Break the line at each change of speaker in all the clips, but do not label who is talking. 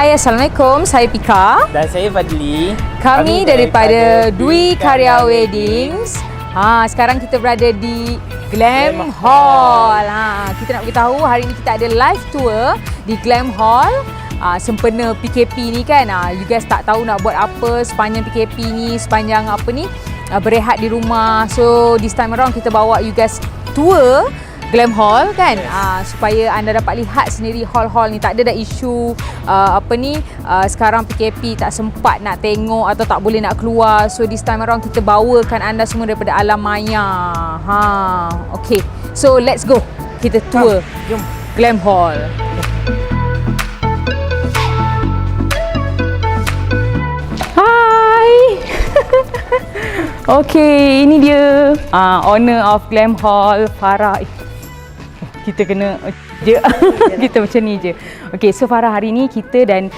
Hai, Assalamualaikum. Saya Pika.
Dan saya Fadli.
Kami daripada Dwi Karya Weddings. Sekarang kita berada di Glam Hall. Kita nak beritahu hari ni kita ada live tour di Glam Hall. Sempena PKP ni kan. You guys tak tahu nak buat apa sepanjang PKP ni, sepanjang apa ni, berehat di rumah. So this time around kita bawa you guys tour Glam Hall kan, supaya anda dapat lihat sendiri hall-hall ni. Tak ada dah isu sekarang PKP tak sempat nak tengok atau tak boleh nak keluar. So this time around kita bawakan anda semua daripada alam maya. Okay, so let's go. Kita tour jom Glam Hall. Hai. Okay, ini dia owner of Glam Hall, Farah. Kita kena je. Kita macam ni je. Okay, so Farah, hari ni kita dan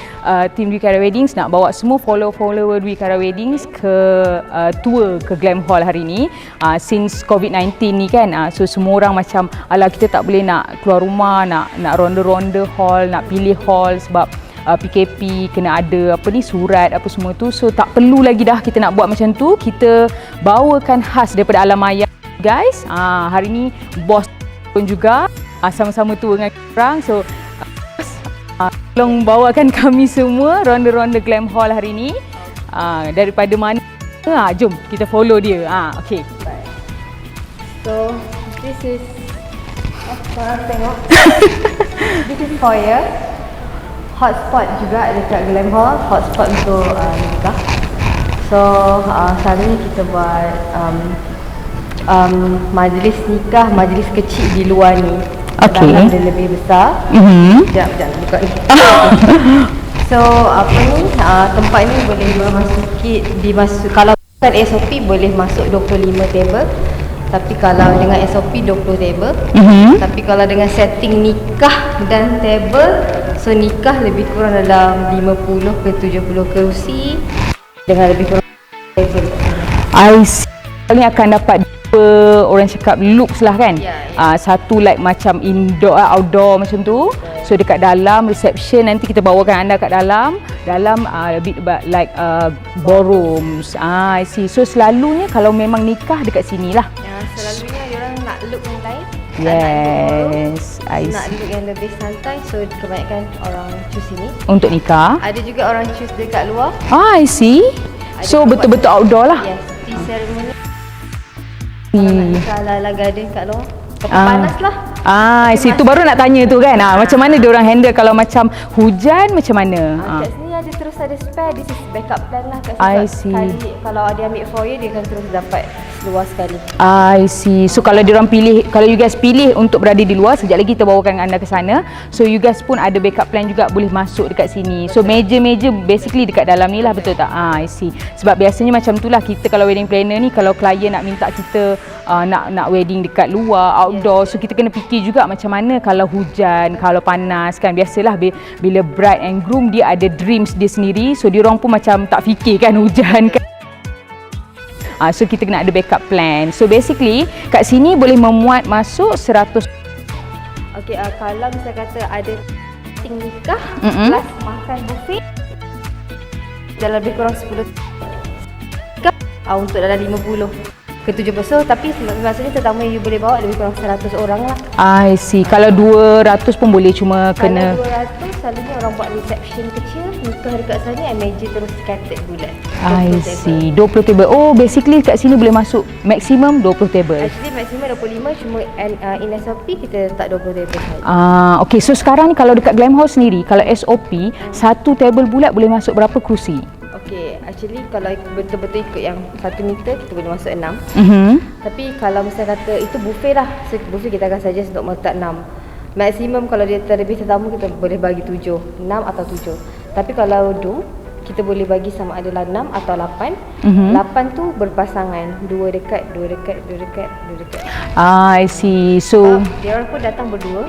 tim Dwi Karya Weddings nak bawa semua follower Dwi Karya Weddings ke tour ke Glam Hall hari ni. Since COVID-19 ni kan, so semua orang macam alah kita tak boleh nak keluar rumah, nak ronda-ronda hall, nak pilih hall sebab PKP kena ada surat apa semua tu. So tak perlu lagi dah kita nak buat macam tu. Kita bawakan khas daripada alam maya guys. Hari ni bos pun juga sama-sama tour dengan korang. So tolong bawakan kami semua ronda-ronda Glam Hall hari ni. Daripada mana, jom kita follow dia. Okay.
So this is korang tengok. This is foyer. Hotspot juga dekat Glam Hall. Hotspot untuk nikah. So hari ni kita buat majlis nikah, majlis kecil di luar ni.
Okay.
Dalam dia lebih besar. Sekejap buka ni. So tempat ni boleh kalau bukan SOP boleh masuk 25 table. Tapi kalau dengan SOP 20 table. Tapi kalau dengan setting nikah dan table, so nikah lebih kurang dalam 50 ke 70 kerusi dengan lebih kurang table.
I see. Ni akan dapat orang cakap looks lah kan. Satu like macam indoor, outdoor macam tu. So dekat dalam reception nanti kita bawakan anda kat dalam a bit like ballrooms. I see. So selalunya kalau memang nikah dekat sini lah.
Selalunya orang nak look yang lain.
Yes, I see.
Nak look yang lebih santai, so kebanyakan orang choose sini.
Untuk nikah.
Ada juga orang choose dekat luar.
I see. So betul-betul outdoor lah.
Yes, tea ceremony. Kalau nak nikah ala-ala garden kat luar, tapi panas lah.
Situ baru nak tanya tu kan. Macam mana dia orang handle kalau macam hujan, macam mana?
Kat sini ada terus ada spare. This is backup plan lah kat
I
sini.
see.
Sekali kalau dia ambil foyer, dia akan terus dapat luar sekali.
I see. So kalau dia orang pilih, kalau you guys pilih untuk berada di luar, sekejap lagi kita bawakan anda ke sana. So you guys pun ada backup plan juga, boleh masuk dekat sini. So meja-meja basically dekat dalam ni lah, betul tak? I see. Sebab biasanya macam tu lah kita kalau wedding planner ni, kalau klien nak minta kita nak wedding dekat luar, outdoor, so kita kena fikir juga macam mana kalau hujan, kalau panas kan. Biasalah bila bride and groom dia ada dreams dia sendiri, so dia orang pun macam tak fikir kan hujan kan. So kita kena ada backup plan. So basically kat sini boleh memuat masuk 100.
Okay, kalau misalnya kata ada ting nikah plus makan buffet dalam lebih kurang 10 untuk dalam 50 ke 70. So tapi maksudnya tetamu you boleh bawa lebih kurang 100 orang lah.
I see. Kalau 200 pun boleh, cuma kena.
Kalau 200 selalunya orang buat reception kecil, nikah dekat sana and meja terus scattered bulat.
I see. 20 table. Oh, basically kat sini boleh masuk maksimum 20 table.
Actually maksimum 25, cuma in SOP kita letak 20 table saja.
Okay. So sekarang ni kalau dekat Glam Hall sendiri, kalau SOP satu table bulat boleh masuk berapa kerusi?
Okay, actually kalau betul-betul ikut yang 1 meter, kita boleh masuk 6. Tapi kalau misalnya kata itu buffet lah, so buffet kita akan suggest untuk meletak 6. Maksimum kalau dia terlebih tetamu, kita boleh bagi 7, 6 atau 7. Tapi kalau kita boleh bagi sama ada 6 atau 8. 8 tu berpasangan, 2 dekat, 2 dekat, 2 dekat, 2 dekat.
I see. So
dia orang pun datang berdua.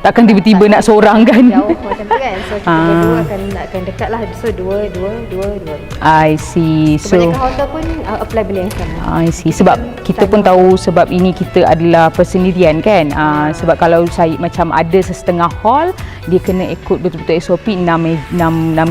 Takkan tiba-tiba nak seorang kan.
Jauh macam tu kan. So kita berdua akan dekat lah. So 2, 2, 2, 2.
I see. So
kebanyakan hotel pun apply benda yang sama.
I see. Sebab kita pun tahu, sebab ini kita adalah persendirian kan. Sebab kalau saya macam ada sesetengah hall dia kena ikut betul-betul SOP 6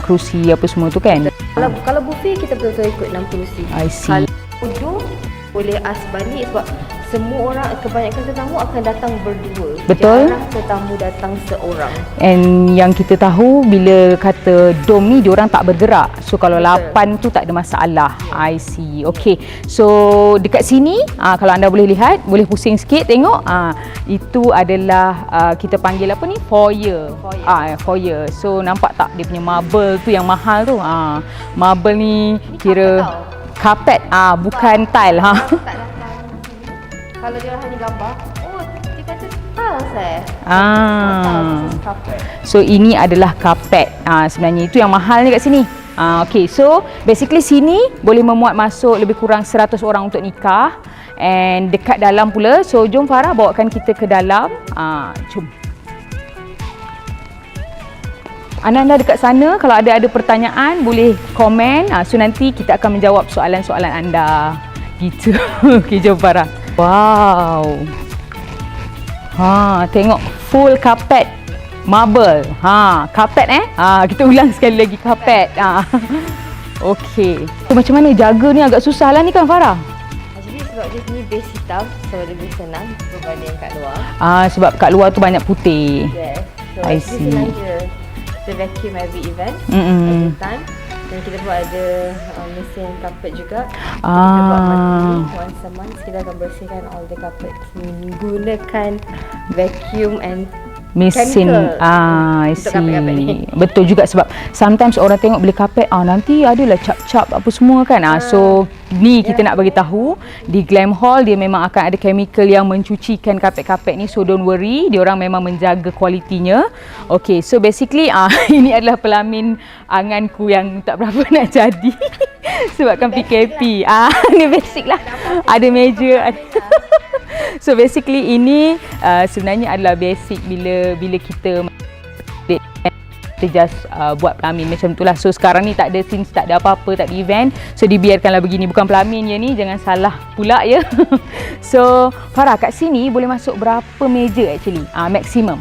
kerusi apa semua tu kan.
Kalau buffet kita betul-betul ikut 6 kerusi.
I see.
Kalau duduk boleh ask balik sebab semua orang, kebanyakan tetamu akan datang berdua.
Betul.
Jarang tetamu datang seorang.
And yang kita tahu bila kata dom ni diorang tak bergerak. So kalau 8 tu tak ada masalah. I see. Okay. So dekat sini kalau anda boleh lihat, boleh pusing sikit tengok. Itu adalah kita panggil apa ni? Foyer. Foyer. So nampak tak dia punya marble tu yang mahal tu? Marble ni kira carpet, bukan tile.
Tak datang. Kalau dia hanya gambar, dia kata tiles
So ini adalah karpet. Sebenarnya itu yang mahalnya kat sini. Okay, so basically sini boleh memuat masuk lebih kurang 100 orang untuk nikah. And dekat dalam pula, so jom Farah bawakan kita ke dalam. Jom. Anda dekat sana, kalau ada pertanyaan boleh komen. So nanti kita akan menjawab soalan-soalan anda. Gitu. Okay, jom Farah. Wow. Tengok full carpet marble. Carpet kita ulang sekali lagi carpet. Okey. So, macam mana jaga ni agak susah lah ni kan Farah?
Jadi sebab dia ni base hitam, so lebih senang berbanding kat luar.
Sebab kat luar tu banyak putih.
Yes. So
I see.
Senang je. Kita vacuum every event every time. Dan kita buat ada mesin carpet juga. Kita buat monthly, once a month kita akan bersihkan all the carpet menggunakan vacuum and
mesin. I see. Betul juga sebab sometimes orang tengok beli karpet nanti adalah cap-cap apa semua kan. So ni kita nak bagi tahu di Glam Hall dia memang akan ada chemical yang mencucikan karpet-karpet ni, so don't worry, dia orang memang menjaga kualitinya. Okay, so basically ini adalah pelamin anganku yang tak berapa nak jadi sebabkan PKP. Ni basic lah. Ada meja. So basically ini sebenarnya adalah basic bila kita just buat pelamin macam itulah. So sekarang ni tak ada since tak ada apa-apa, tak ada event, so dibiarkanlah begini. Bukan pelamin je ni, jangan salah pula ya. So Farah, kat sini boleh masuk berapa meja actually? Maximum.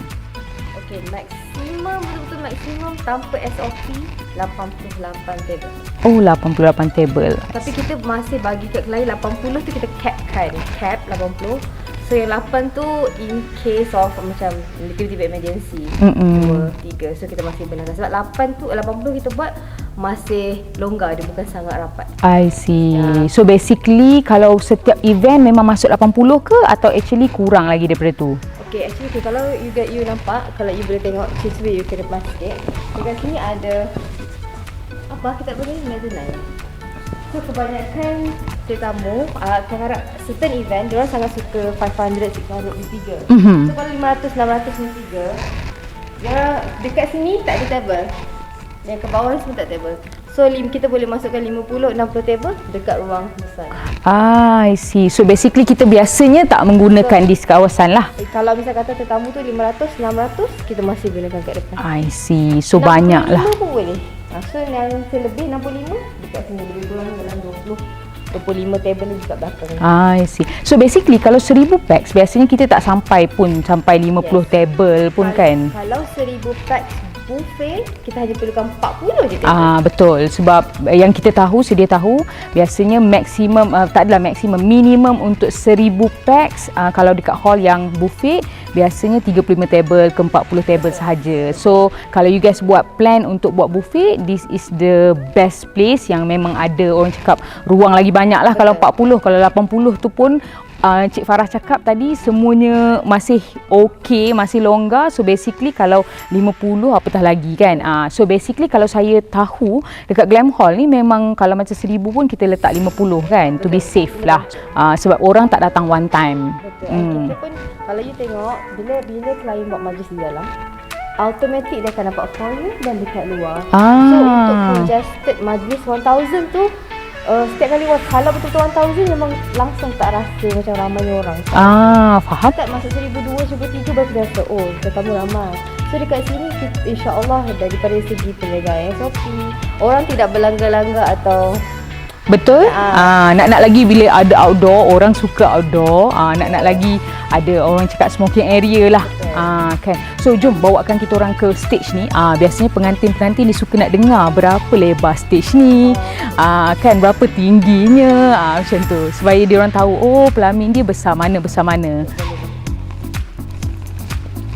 Okay, maximum betul-betul maximum tanpa SOP 88 table.
88 table.
Tapi kita masih bagi kat klien 80 tu kita cap 80. So yang 8 tu in case of macam tiba-tiba emergency 2, 3. So kita masih benarkan sebab 80 kita buat masih longgar, dia bukan sangat rapat.
I see. So basically kalau setiap event memang masuk 80 ke atau actually kurang lagi daripada tu?
Okay, actually kalau you nampak, kalau you boleh tengok sisi you ke depan sikit. Dekat sini ada apa kita panggil mezzanine. So kebanyakan tetamu kadang-kadang certain event diorang sangat suka 500, 600 ni 3. So kalau 500, 600 ni 3, dia dekat sini tak ada table. Yang ke bawah ni semua tak table. So kita boleh masukkan 50, 60 table dekat ruang besar.
I see. So basically kita biasanya tak menggunakan di kawasan lah.
Kalau misal kata tetamu tu 500, 600, kita masih gunakan kat depan.
I see. So banyak lah.
65 pun boleh. So yang selebih 65 dekat sini lebih kurang dalam 25 table ni dekat belakang.
I see. So basically kalau 1000 packs biasanya kita tak sampai 50 table pun kan.
Kalau 1000 packs buffet kita hanya perlukan 40 je table.
Betul, sebab yang kita tahu, sedia tahu biasanya maksimum tak adalah maksimum, minimum untuk 1000 packs kalau dekat hall yang buffet biasanya 35 table ke 40 table sahaja. So kalau you guys buat plan untuk buat buffet, this is the best place yang memang ada orang cakap ruang lagi banyak lah. Kalau 40, kalau 80 tu pun Cik Farah cakap tadi semuanya masih okey, masih longgar. So basically kalau 50 apatah lagi kan. So basically kalau saya tahu dekat Glam Hall ni memang kalau macam 1000 pun kita letak 50 kan. Betul. To be safe lah. Sebab orang tak datang one time.
Betul. Kita pun kalau you tengok bila klien buat majlis di dalam, automatic dia akan dapat foyer dan dekat luar. So untuk congested majlis 1000 tu setiap kali kalau betul-betul 1000 memang langsung tak rasa macam ramainya orang.
Faham.
Tak masuk 1002, 1003 baru rasa tetamu ramai. So dekat sini insya-Allah daripada segi penjagaan SOP, orang tidak berlanggar-langgar atau
betul. Nak lagi bila ada outdoor, orang suka outdoor. Nak lagi ada orang cakap smoking area lah.
Betul.
Kan. So jom bawakan kita orang ke stage ni. Biasanya pengantin-pengantin ni suka nak dengar berapa lebar stage ni. Kan berapa tingginya. Macam tu. Supaya dia orang tahu pelamin dia besar mana.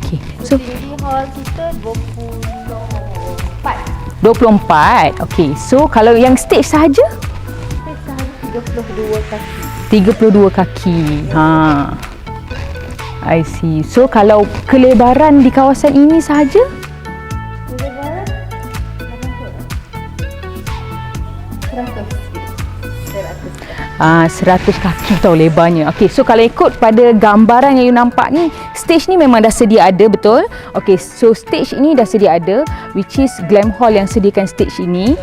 Okay. So
tinggi hall kita 24.
24. Okay. So kalau yang stage sahaja?
Stage sahaja 32 kaki.
32 kaki. I see. So kalau kelebaran di kawasan ini sahaja?
Kelebaran
100 kaki tau lebarnya. Okey, so kalau ikut pada gambaran yang you nampak ni, stage ni memang dah sedia ada, betul? Okey, so stage ini dah sedia ada, which is Glam Hall yang sediakan stage ini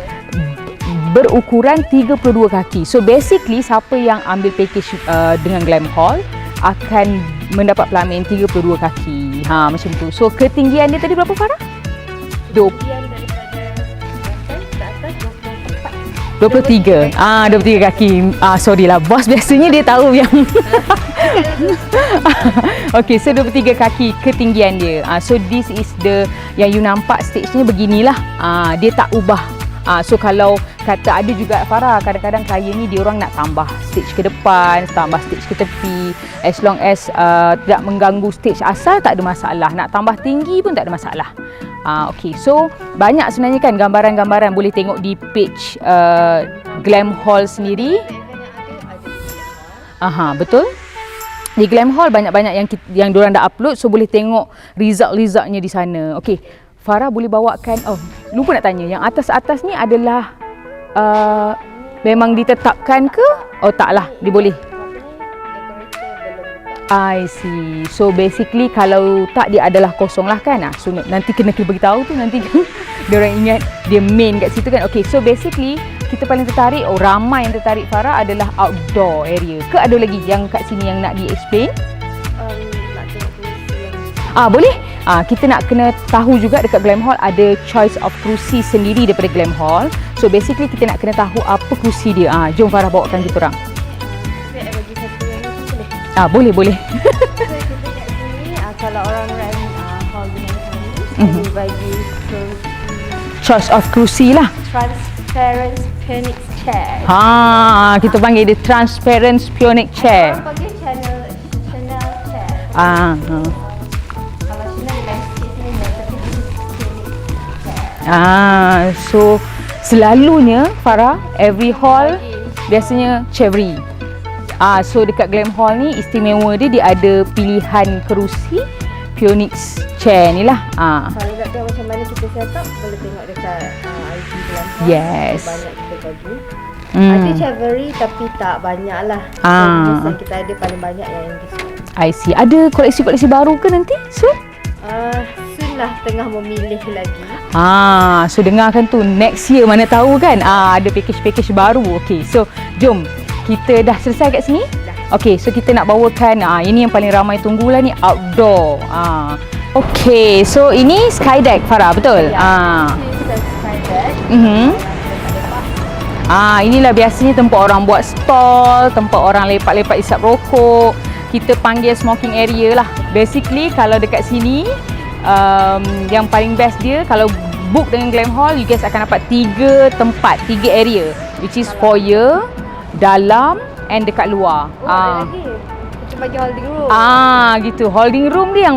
berukuran 32 kaki. So basically siapa yang ambil package dengan Glam Hall akan mendapat pelamin 32 kaki. Macam tu. So ketinggian dia tadi berapa, Farah?
Ketinggian daripada atas ke atas
23. 23 kaki. Sorry lah bos, biasanya dia tahu yang Okay, so 23 kaki ketinggian dia. So this is the yang you nampak stage-nya beginilah. Dia tak ubah. So kalau kata ada juga Farah, kadang-kadang klien ni dia orang nak tambah stage ke depan, tambah stage ke tepi, as long as tidak mengganggu stage asal tak ada masalah. Nak tambah tinggi pun tak ada masalah. Okay, so banyak sebenarnya kan gambaran-gambaran boleh tengok di page Glam Hall sendiri. Betul. Di Glam Hall banyak-banyak yang diorang dah upload, so boleh tengok result-resultnya di sana. Okay, Farah boleh bawakan, lupa nak tanya, yang atas-atas ni adalah memang ditetapkan ke? Taklah, dia boleh. I see. So basically kalau tak, dia adalah kosong lah kan. So nanti kena beritahu tu, nanti diorang ingat dia main kat situ kan. Okay, so basically kita paling tertarik, ramai yang tertarik Farah adalah outdoor area. Ke ada lagi yang kat sini yang nak di-explain?
nak tengok kerusi
yang... boleh. Kita nak kena tahu juga dekat Glam Hall ada choice of kerusi sendiri daripada Glam Hall. So basically kita nak kena tahu apa kerusi dia. Jom Farah bawakan kita orang.
Saya bagi satu yang ni boleh?
Boleh.
So kita kat sini, kalau orang run hall dengan kami, dia bagi kerusi
Choice of kerusi lah.
transparent pionic chair.
Kita panggil dia transparent pionic chair.
Orang panggil Chanel chair. Kalau Chanel landscape ni, tapi ini pionic chair.
So selalunya Farah, every hall biasanya cherry. So dekat Glam Hall ni istimewa dia ada pilihan kerusi Phoenix chair ni lah.
Kalau nak tahu macam mana kita set up, boleh tengok dekat IG Glam Hall.
Yes.
Banyak kita bagi. Ada Chevery tapi tak banyak lah. So yang kita ada paling banyak yang this one.
I see. Ada koleksi-koleksi baru ke nanti? Soon?
Soon lah, tengah memilih lagi.
So dengarkan tu, next year mana tahu kan. Ada package-package baru. Okay, so jom. Kita dah selesai kat sini?
Dah.
Okay, so kita nak bawakan, ini yang paling ramai tunggulah ni, outdoor. Okay, so ini skydeck Farah, betul?
This is skydeck.
Inilah biasanya tempat orang buat stall, tempat orang lepak-lepak isap rokok. Kita panggil smoking area lah. Basically kalau dekat sini, yang paling best dia, kalau book dengan Glam Hall, you guys akan dapat 3 tempat, 3 area, which is foyer, dalam and dekat luar.
Ada lagi. Kita bagi holding room.
Gitu. Holding room dia yang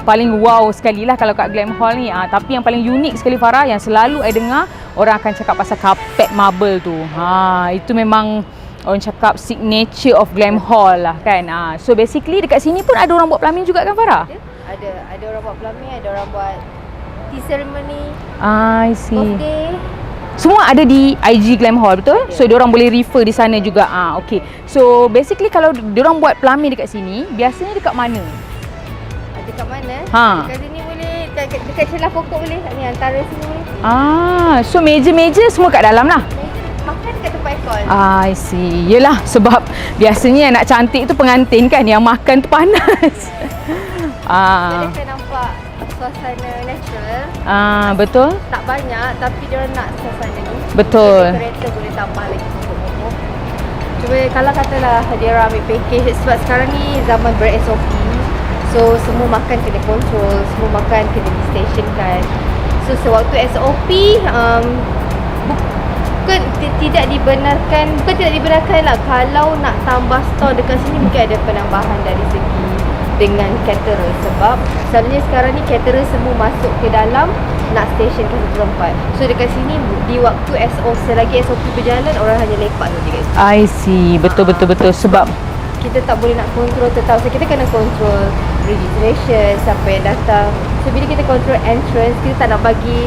paling wow sekali lah kalau kat Glam Hall ni. Tapi yang paling unik sekali Farah, yang selalu I dengar orang akan cakap pasal carpet marble tu. Itu memang orang cakap signature of Glam Hall lah kan. So basically dekat sini pun ada orang buat plumbing juga kan Farah?
Ada orang buat plumbing, ada orang buat tea ceremony.
I see.
Birthday.
Semua ada di IG Glam Hall, betul? So diorang boleh refer di sana juga. Okay. So basically kalau diorang buat plumbing dekat sini, biasanya dekat mana?
Dekat mana?
Ha.
Dekat sini boleh, dekat celah pokok boleh. Ni antara sini boleh.
So meja-meja semua kat dalam lah.
Makan dekat tempat aircon.
I see. Yelah, sebab biasanya nak cantik tu pengantin kan, yang makan tu panas.
Jadi saya nampak suasana natural.
Betul?
Tak banyak tapi dia nak suasana ni.
Betul.
Kereta boleh tambah lagi pokok-pokok. Cuma kalau katalah dia orang ambil package, sebab sekarang ni zaman ber-SOP. So So semua makan kena control, semua makan kena di-stationkan. So sewaktu SOP tidak dibenarkan lah kalau nak tambah store dekat sini, mungkin ada penambahan dari segi dengan caterer, sebab selalunya sekarang ni caterer semua masuk ke dalam nak station ke satu tempat. So dekat sini di waktu selagi SOP berjalan, orang hanya lepak saja kat sini.
I see. Betul sebab
kita tak boleh nak kontrol tetap. So kita kena kontrol registration, siapa yang datang. So bila kita kontrol entrance, kita tak nak bagi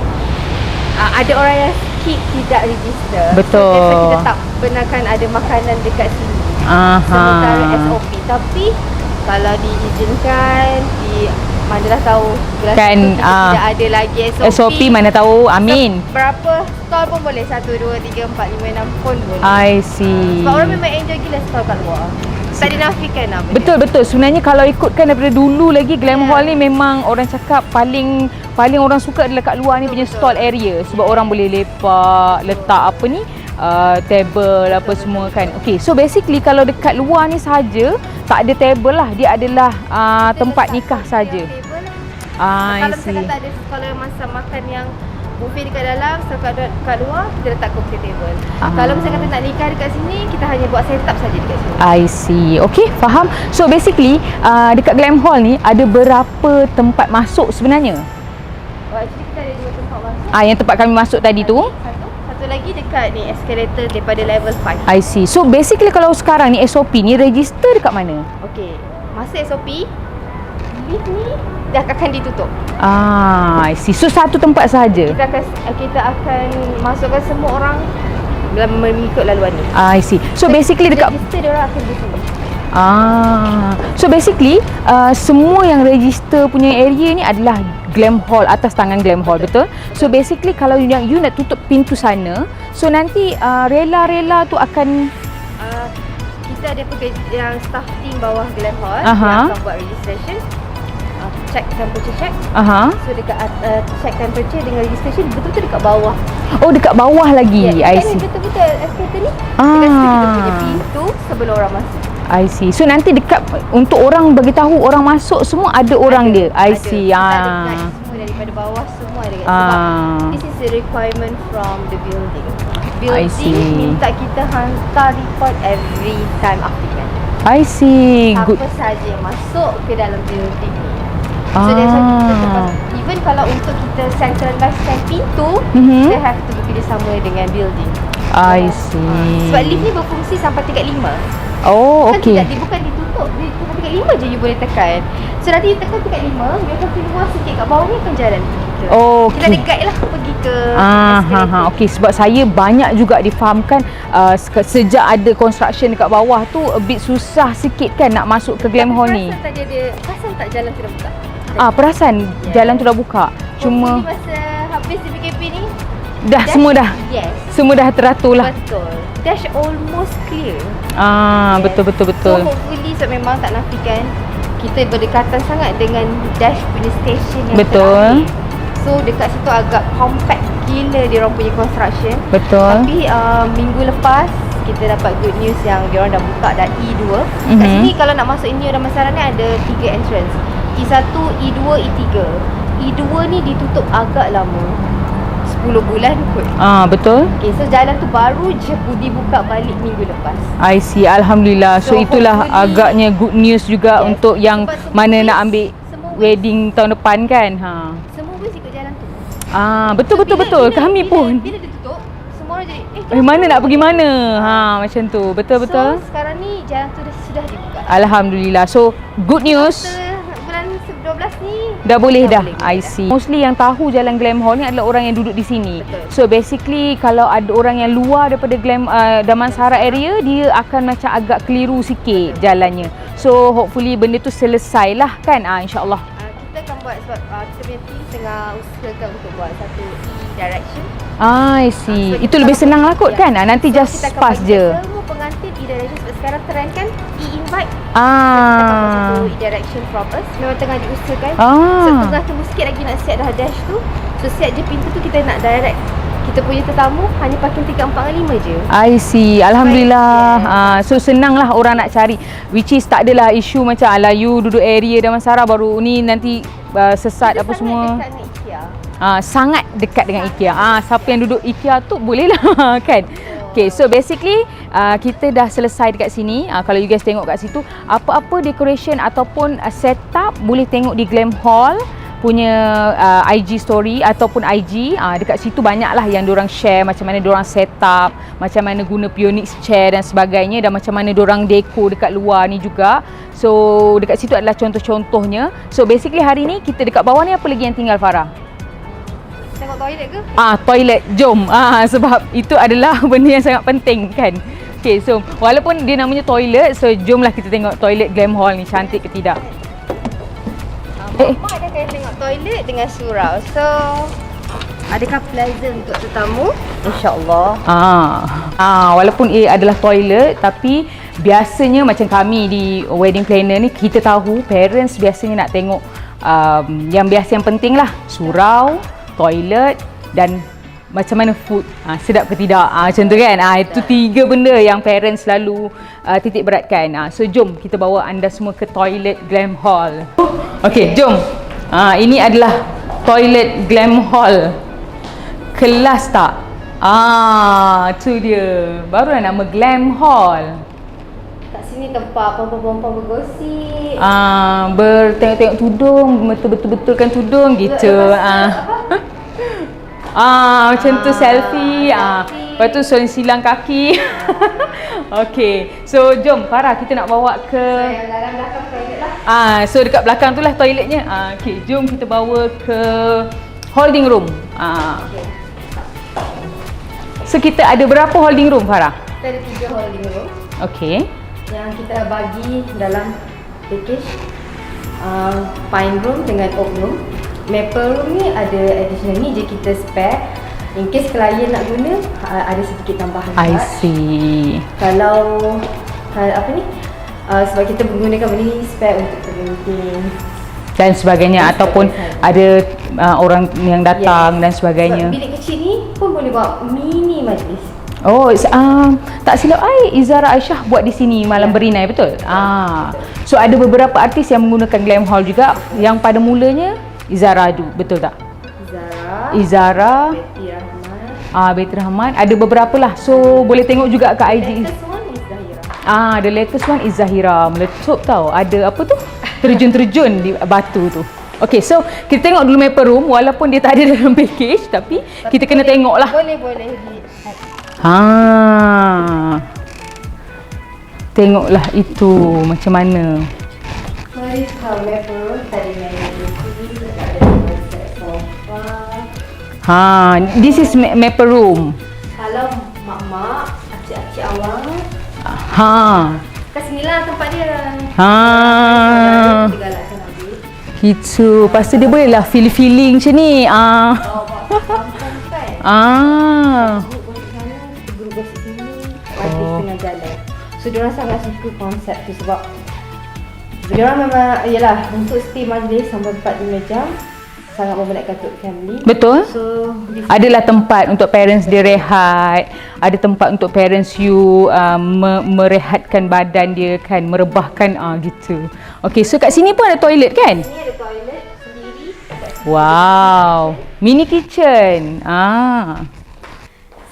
ada orang yang skip tidak register.
Betul.
So kita tak benarkan ada makanan dekat sini. Sementara SOP. Tapi kalau diizinkan, manalah tahu
kan,
tidak ada lagi
SOP mana tahu, amin.
Berapa stall pun boleh, 1, 2, 3, 4, 5, 6 pun boleh.
I see.
Sebab orang memang enjoy gila stall kat luar. Tak dinafikan lah.
Betul. Sebenarnya kalau ikutkan daripada dulu lagi, Glam Hall ni memang orang cakap paling orang suka adalah kat luar ni punya stall area. Sebab orang boleh lepak, letak apa ni, table apa semua kan. Okay, so basically kalau dekat luar ni saja tak ada table lah. Dia adalah tempat nikah saja.
Kalau misalkan tak ada, kalau masa makan yang buffet dekat dalam, so kat luar kita letak coffee table. Kalau misalkan kita nak nikah dekat sini, kita hanya buat setup saja dekat sini.
I see. Okay, faham. So basically dekat Glam Hall ni ada berapa tempat masuk sebenarnya?
Actually kita ada 2 tempat masuk.
Yang tempat kami masuk tadi tu.
Satu lagi dekat ni escalator daripada level 5.
I see. So basically kalau sekarang ni SOP ni register dekat mana?
Okay, masa SOP lift ni dah akan ditutup.
I see. So satu tempat sahaja.
Kita akan masukkan semua orang mengikut laluan ni.
I see. So basically dekat
register dia orang akan di sini.
So basically semua yang register punya area ni adalah Glam Hall, atas tangan Glam Hall, betul? So basically kalau you nak tutup pintu sana, so nanti rela-rela tu akan
kita ada yang staff team bawah Glam Hall yang akan buat registration, check temperature check. So dekat check temperature dengan registration betul-betul dekat bawah.
Oh, dekat bawah lagi. I see.
Betul-betul escalator ni. Dekat situ kita punya pintu sebelum orang masuk.
I see. So nanti dekat untuk orang bagi tahu orang masuk semua ada orang dia. I see.
Ada guide semua daripada bawah semua ada guide. Sebab this is a requirement from the building. Building minta kita hantar report every time applicant.
I see.
Good. Apa saja yang masuk ke dalam building ni. So that's why kita even kalau untuk kita centralizekan pintu, kita have to bekerjasama dengan building.
I see.
Sebab lift ni berfungsi sampai tingkat 5.
Oh,
kan
okey.
Dia bukan ditutup, dia tingkat 5 je you boleh tekan. So nanti you tekan tingkat 5, you akan keluar sikit kat bawah ni akan jalan kita.
Oh, okay.
Kita ada guide lah pergi ke escalator.
Okey, sebab saya banyak juga difahamkan sejak ada construction dekat bawah tu a bit susah sikit kan nak masuk ke Glam Hall ni.
Perasan tak jalan tu dah buka?
Perasan jalan tu dah buka. Cuma
masa habis PKP ni
dash, semua dah teratur lah.
Betul. Dash almost clear.
Betul.
So hopefully memang tak nafikan kita berdekatan sangat dengan dash punya station yang
betul.
So dekat situ agak compact gila dia orang punya construction.
Betul.
Tapi minggu lepas kita dapat good news yang dia orang dah buka dah E2. Kat sini kalau nak masuk India Damansara ni ada 3 entrance. E1, E2, E3. E2 ni ditutup agak lama. 10 bulan kot.
Betul.
Okay, so jalan tu baru je dibuka balik minggu lepas.
I see. Alhamdulillah. So itulah agaknya good news juga untuk yang mana nak ambil wedding tahun depan kan.
Semua pun ikut jalan tu.
Betul. Kami pun.
Bila ditutup, semua orang jadi
mana nak pergi mana? Macam tu. Betul.
So sekarang ni jalan tu sudah dibuka.
Alhamdulillah. So good news.
Bulan 12 ni
dah boleh dah. I see. Mostly yang tahu jalan Glam Hall ni adalah orang yang duduk di sini.
Betul.
So basically kalau ada orang yang luar daripada Damansara area, dia akan macam agak keliru sikit jalannya. So hopefully benda tu selesai lah kan, insyaAllah.
Kita akan buat sebab kita punya team tengah usahakan untuk buat satu e-direction.
I see. Itu lebih senang lah kot kan. Nanti just pass je.
Semua pengantin e-direction sebab sekarang trend kan e-invite.
Ah.
Kita akan buat satu e-direction from us. Memang tengah diusahakan. So tengah tunggu sikit lagi nak set dah dash tu. So set je pintu tu kita nak direct. kita punya tetamu hanya parking tingkat 4 dengan 5 je.
I see. Alhamdulillah.
Yes.
So senanglah orang nak cari. Which is tak adalah isu macam ala you duduk area Damansara baru ni nanti sesat
Kita
apa
sangat
semua.
dekat dengan IKEA.
Sangat dekat dengan IKEA. Siapa yang duduk IKEA tu boleh lah kan. Okay, so basically kita dah selesai dekat sini. Kalau you guys tengok kat situ, apa-apa decoration ataupun setup boleh tengok di Glam Hall punya IG story ataupun IG. Dekat situ banyaklah yang diorang share macam mana diorang setup, macam mana guna Pionix chair dan sebagainya, dan macam mana diorang deco dekat luar ni juga. So dekat situ adalah contoh-contohnya. So basically hari ni kita dekat bawah ni apa lagi yang tinggal, Farah?
Tengok toilet ke?
Toilet. Jom. Sebab itu adalah benda yang sangat penting kan. Okay, so walaupun dia namanya toilet, so jomlah kita tengok toilet Glam Hall ni cantik ke tidak.
Mak ada kaya tengok toilet dengan surau. So, adakah pleasant untuk tetamu? InsyaAllah.
Walaupun ia adalah toilet, tapi biasanya macam kami di wedding planner ni, kita tahu parents biasanya nak tengok yang biasa yang penting lah, surau, toilet dan macam mana food, sedap ke tidak, macam tu kan. Itu 3 benda yang parents selalu titik beratkan. So jom kita bawa anda semua ke toilet Glam Hall. Okey, jom. Ini adalah toilet Glam Hall. Kelas tak? Tu dia. Barulah nama Glam Hall.
Kat sini tempat perempuan-perempuan bergosip.
Bertengok-tengok tudung, betul-betulkan tudung gitu. Macam tu selfie. Lepas tu silang kaki. Okey. So jom Farah, kita nak bawa ke
Yang belakang toilet lah.
so dekat belakang tu lah toiletnya. Okey, jom kita bawa ke holding room.
Okay.
So kita ada berapa holding room, Farah?
Kita ada 3 holding room
Okey.
yang kita bagi dalam package. Pine room dengan oak room. Maple room ni ada additional ni je kita spare. In case klien nak guna, ada sedikit tambahan
I
charge.
see.
Kalau apa ni? Sebab kita menggunakan benda ni spare untuk pengantin
Dan sebagainya, ataupun ada orang yang datang dan sebagainya.
Sebab bilik kecil ni pun boleh bawa mini majlis.
Tak silap Izara Aisyah buat di sini malam berinai, betul? So ada beberapa artis yang menggunakan Glam Hall juga, yang pada mulanya Izara tu, betul tak? Izara,
Betty Rahman.
Betty Rahman, ada beberapa lah. So boleh tengok juga kat IG.
Latest one is Zahira.
The latest one is Zahira. Meletup tau. Ada apa tu? Terjun-terjun di batu tu. Okay, so kita tengok dulu Maple Room. Walaupun dia tak ada dalam package, tapi kita kena tengok lah.
Boleh
Tengoklah itu macam mana.
Mari kalau Maple Room tadi main
This is Maple Room.
Kalau mak-mak, acik-acik awang, kat sinilah tempat dia. Kita galakkan habis.
Gitu. Lepas tu dia boleh lah feeling macam ni.
Grup di sana, grup di sini, artis tengah jalan. So diorang sangat suka konsep tu sebab diorang memang, yalah, untuk stay majlis sampai 4-5 jam sangat memenatkan untuk family.
Betul.
So
adalah tempat untuk parents dia rehat, ada tempat untuk parents you merehatkan badan dia kan, merebahkan gitu. Okay, so kat sini pun ada toilet kan?
Ini ada toilet sendiri.
Wow, mini kitchen.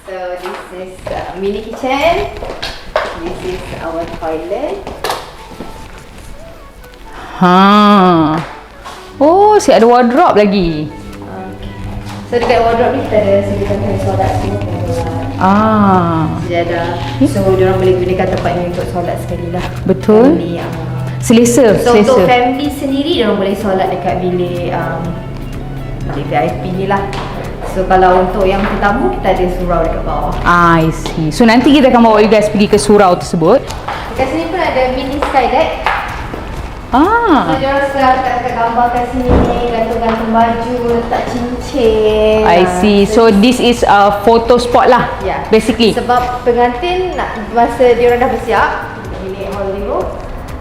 So this is mini kitchen. This is our toilet.
Oh, si ada wardrobe lagi.
So dekat wardrobe ni kita ada sediakan kain solat semua. Sejadah. So diorang boleh gunakan tempat ni untuk solat sekali lah.
Betul.
Family,
Selesa.
so untuk family sendiri diorang boleh solat dekat bilik bilik VIP ni lah. So kalau untuk yang tetamu kita ada surau dekat bawah.
I see. So nanti kita akan bawa you guys pergi ke surau tersebut.
Dekat sini pun ada mini sky deck. So diorang suka letak gambar kat sini, gantung-gantung baju, letak cincin.
I see. So this is a photo spot lah. Basically.
Sebab pengantin nak, masa diorang dah bersiap bilik holding room,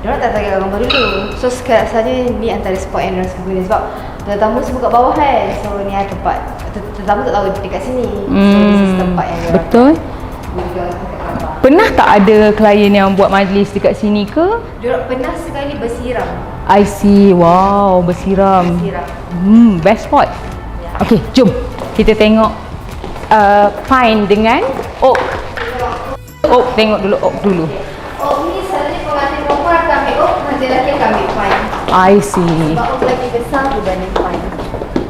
diorang tak target gambar dulu. So sekarang saja ni antara spot yang diorang suka guna sebab tetamu semua kat bawah kan. So ni ada tempat tetamu tak tahu dekat sini. So this is tempat yang diorang
Betul.
diorang angkat gambar.
Pernah tak ada klien yang buat majlis dekat sini ke?
Diorang pernah sekali bersiram.
I see. Wow, bersiram. Best spot. Okey, jom kita tengok pine dengan oak. Oak, tengok dulu oak dulu.
Oh, ni selalunya pengantin perempuan akan ambil oak, pengantin lelaki akan ambil pine.
I see.
Sebab oak lagi besar berbanding pine.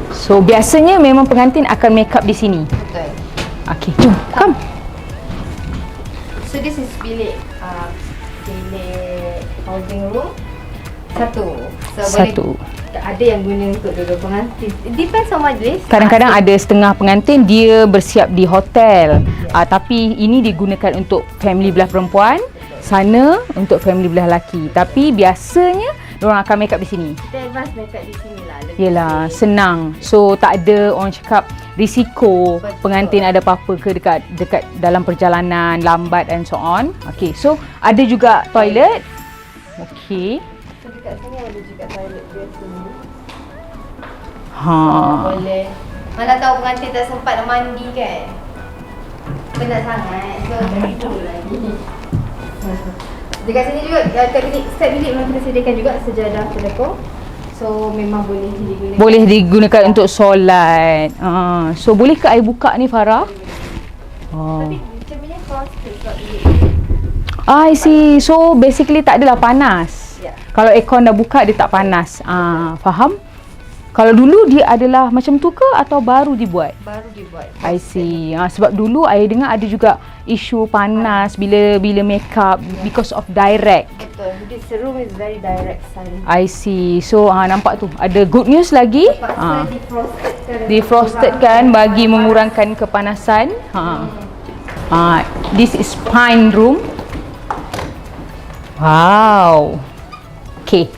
So biasanya memang pengantin akan make up di sini.
Betul.
Okey, jom. Come.
So this is bilik holding room. Satu. So
Satu.
boleh ada yang guna untuk duduk pengantin. It depends on majlis.
Kadang-kadang ada setengah pengantin dia bersiap di hotel. Tapi ini digunakan untuk family belah perempuan, sana untuk family belah lelaki. Tapi biasanya diorang akan make up di sini.
Kita advance makeup di sini lah.
Yelah, senang. So tak ada orang cakap risiko pengantin ada apa-apa ke dekat dalam perjalanan lambat and so on. Okay, so ada juga toilet. Okay.
So dekat sini ada juga toilet dia sini.
Ha.
Boleh. Mana tahu pengantin tak sempat nak mandi kan. Penat sangat. So tidur lagi. Dekat sini juga kat bilik setiap bilik memang kita sediakan juga sejadah telekong. So memang boleh digunakan.
Boleh digunakan untuk solat. So boleh ke air buka ni Farah?
Tapi macam ni frosted sebab bilik.
I see. So basically tak adalah panas.
Ya.
Kalau aircon dah buka dia tak panas. Faham? Kalau dulu dia adalah macam tu ke atau baru dibuat?
Baru dibuat.
I see. Sebab dulu I dengar ada juga isu panas bila make up because of direct.
Betul. This room is very direct sun.
I see. So nampak tu ada good news lagi.
Terpaksa defrosted.
Defrosted kan bagi mengurangkan kepanasan. This is pine room. Wow. Okay.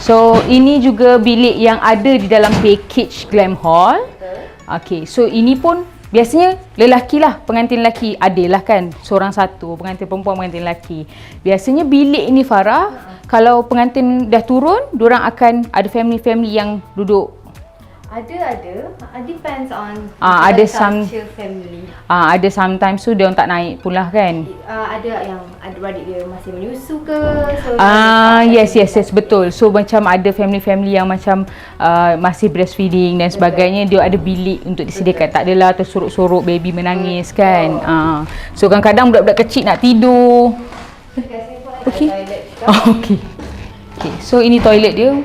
So ini juga bilik yang ada di dalam package Glam Hall. Okay, so ini pun biasanya lelaki lah, pengantin lelaki adalah kan seorang satu, pengantin perempuan, pengantin lelaki. Biasanya bilik ni Farah, kalau pengantin dah turun, diorang akan ada family-family yang duduk.
Ada. Depends on
ada
culture family.
Ada sometimes so dia orang tak naik pula kan.
Ada yang adik-beradik dia masih menyusu ke. So
Yes, betul. So macam ada family-family yang macam masih breastfeeding dan sebagainya, dia ada bilik untuk disediakan. Tak adalah tersorok-sorok baby menangis kan. So kadang-kadang budak-budak kecil nak tidur. Okey. Okey. So ini toilet dia.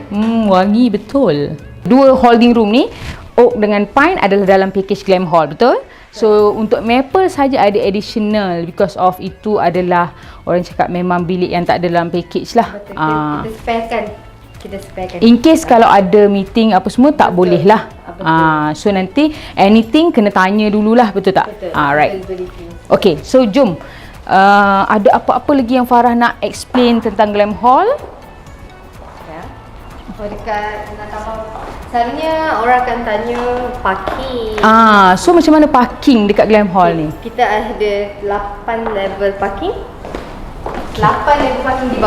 Wangi betul. Dua holding room ni, oak dengan pine adalah dalam package Glam Hall, betul? So untuk maple saja ada additional because of itu adalah orang cakap memang bilik yang tak ada dalam package lah.
Betul. Kita sparekan.
In case kalau ada meeting apa semua tak boleh lah. So nanti anything kena tanya dululah, betul tak? Right. Okay, so jom. Ada apa-apa lagi yang Farah nak explain tentang Glam Hall?
Dekat Natama, selalunya orang akan tanya parking.
So macam mana parking dekat Glam Hall ni?
Kita ada 8 level parking. 8 level parking di bawah.